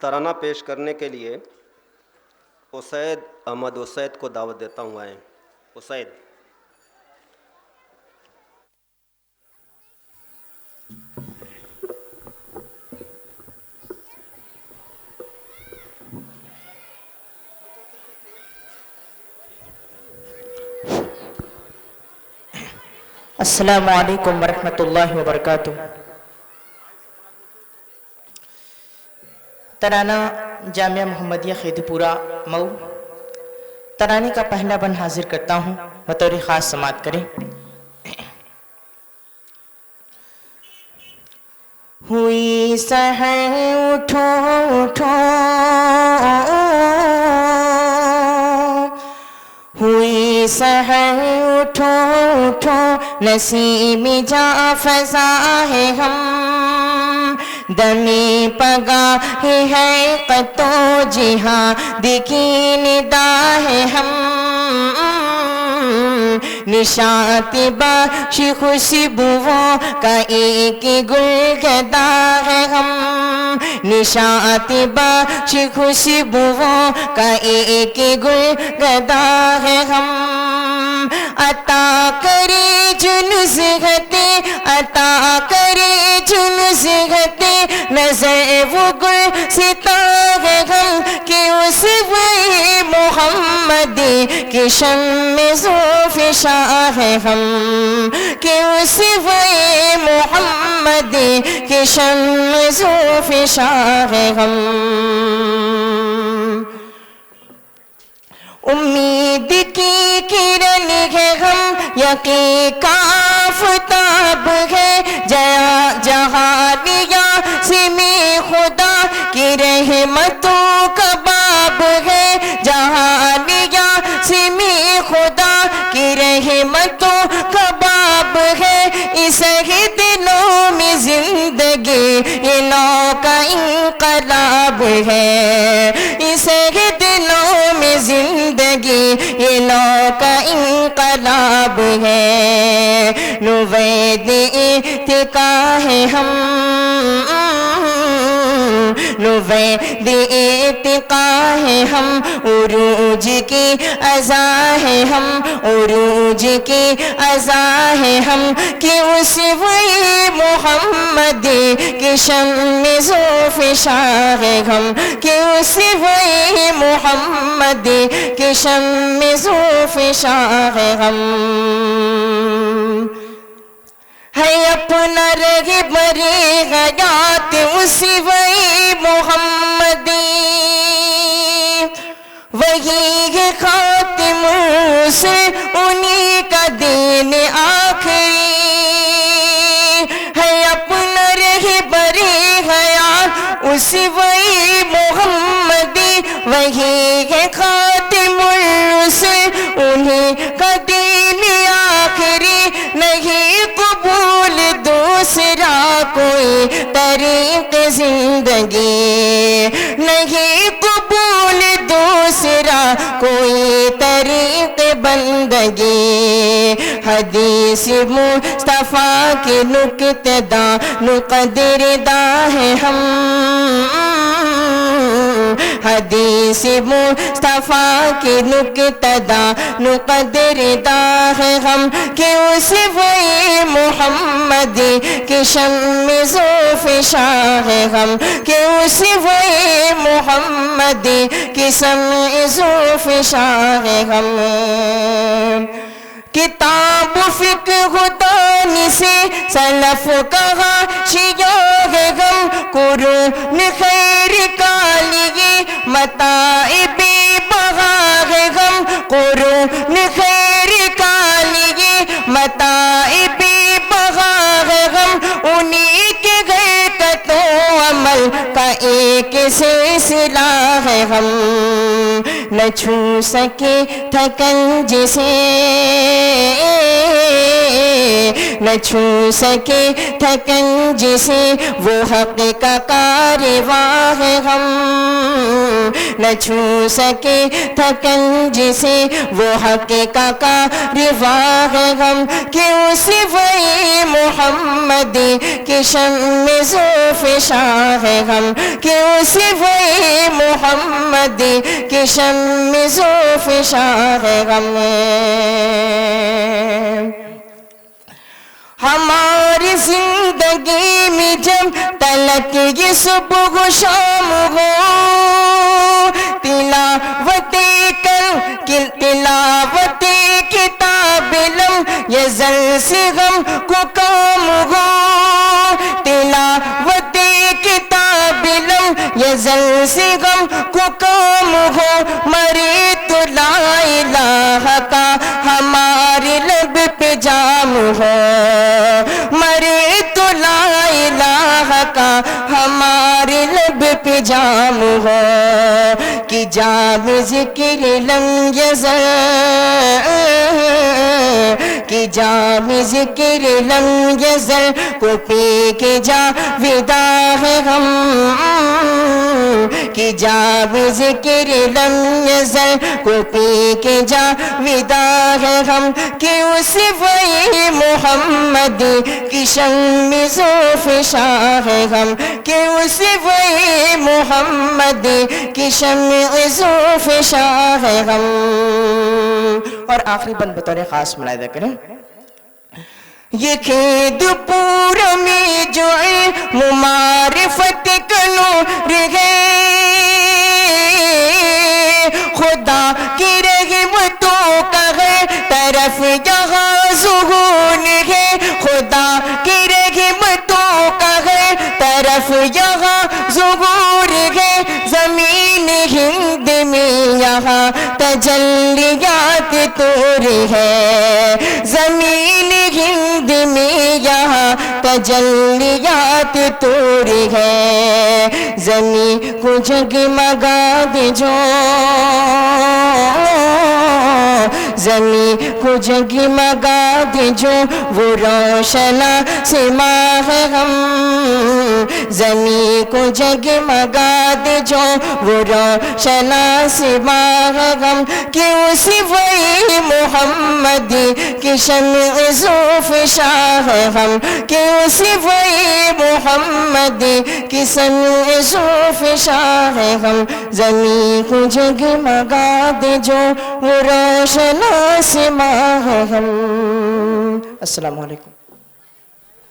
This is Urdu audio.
ترانہ پیش کرنے کے لیے اسید احمد اسید کو دعوت دیتا ہوں. آئیں اسید. السلام علیکم ورحمۃ اللہ وبرکاتہ. ترانہ جامعہ محمدیہ خیدی پورہ مئو. ترانے کا پہلا بند حاضر کرتا ہوں، بطور خاص سماعت کریں. ہوئی سحر اٹھو اٹھو، ہوئی سحر اٹھو اٹھو، نسیم جاں فضا ہے ہم، دمی پگاہ ہے قطو جہاد کی ندا ہے ہم، نشاط بخش خوشبوؤں کا ایک گل گدا ہے ہم، نشاط بخش خوشبوؤں کا ایک گل گدا ہے ہم، عطا کرے جو نصیحتیں، عطا کرے جو نصیحتیں، نظر وہ گل ستا ہے ہم، کہ اس وہی محمدی کی شمع ذوف شاہ ہے ہم، کہ اس وہی محمدی کی شمع ذوف شاہ ہے ہم. امید کی کرن ہے ہم، یقین کا آفتاب ہے، جہانیہ سمی خدا کی رحمتوں کا باب ہے، جہانیہ سمی خدا کی رحمتوں کا باب ہے، اس ہی دنوں میں زندگی یہ نو کا انقلاب ہے، اس ہی دنوں میں زندگی یہ نو کا انقلاب ہے، نوید ارتقا ہے ہم، نوید ارتقا ہے ہم، عروج کی عزا ہے ہم، عروج کی عزا ہے ہم، کہ اس وہی محمدی کی شمع ذوف شاہ ہے ہم، کہ اس وہی محمدی کی شمع ذوف شاہ ہے ہم. ہے اپنا رہ بری حیات اسی وہی محمدی، وہی ہے خاتم الرسل انہی کا دین آخری، ہے اپنا رہ بری حیات اسی وہی محمدی، وہی ہے خاتم الرسل انہی کا دین آخری، نہیں قبول دوسرا کوئی طریق زندگی، نہیں قبول دوسرا کوئی طریق بندگی، حدیث مصطفیٰ کی نکتہ دان قدردہ ہے ہم، حدیث مصطفیٰ کی نکتہ دان قدردہ ہے ہم، کہ اس وہی محمدی کی شمع ذوف شاہ ہے ہم، کہ اس وہی محمدی کی شمع ذوف شاہ ہے ہم. کتاب فقہ دانی سے سلف کہا شیعہ ہے ہم، قرون خیر کا لیے متاعب بہا ہے ہم، قرون خیر کا لیے متاعب بہا ہے ہم، انہی کے گھر کا تو عمل کا ایک سلسلہ ہے ہم، نہ چھو سکے تھکن جسے، نہ چھو سکے تھکن جسے وہ حق کا کارواں ہے غم نہ چھو سکے تھکن جسے وہ حق کا کارواں ہے غم کہ اسی وہی محمد کی شم زلف شاہ ہے غم کہ اسی وہی محمد کی شم زلف شاہ ہے غم ہماری زندگی میں جب تلک یہ صبح و شام ہو تلاوت کتاب لم یزل سے غم کو کام ہو تلاوت کتاب لم یزل سے غم کو کام ہو مرے تو لا الہ کا ہمارے لب پہ جام ہو مرے تو لا الہ کا ہمارے لب پہ جام ہو کہ جام ذکر لم یزل کہ جام ذکر لم یزل کو پی کے جاویدہ ہے غم کہ جام ذکر لم یزل کو پی کے جاویدہ ہے غم کہ اسی وہی محمد کی شم زلف شاہ ہے غم کہ اسی وہی محمد کی شم زلف شاہ ہے غم اور آخری بند بطور خاص ملاحظہ کریں یہ قید پور میں جو علم معرفت کا نور ہے خدا کی رحمتوں کا ہے طرف یہاں ظہور ہے خدا کی رحمتوں کا ہے طرف یہاں ظہور ہے زمین ہند میں یہاں تجلیات طور ہے زمین ہند میں یہاں تجلیات طور ہے زمین کو جگمگا دے جو زمین کو جگمگا دے جو وہ روشنا سما ہے غم زمین کو جگمگا دے جو وہ روشنا سما ہے غم کہ اسی وہی محمد کی شمع زلف شاہ ہے غم کہ اسی وہی محمد کی شمع زلف شاہ ہے غم زمین کو جگمگا دے جو وہ روشنا سما ہے غم السلام علیکم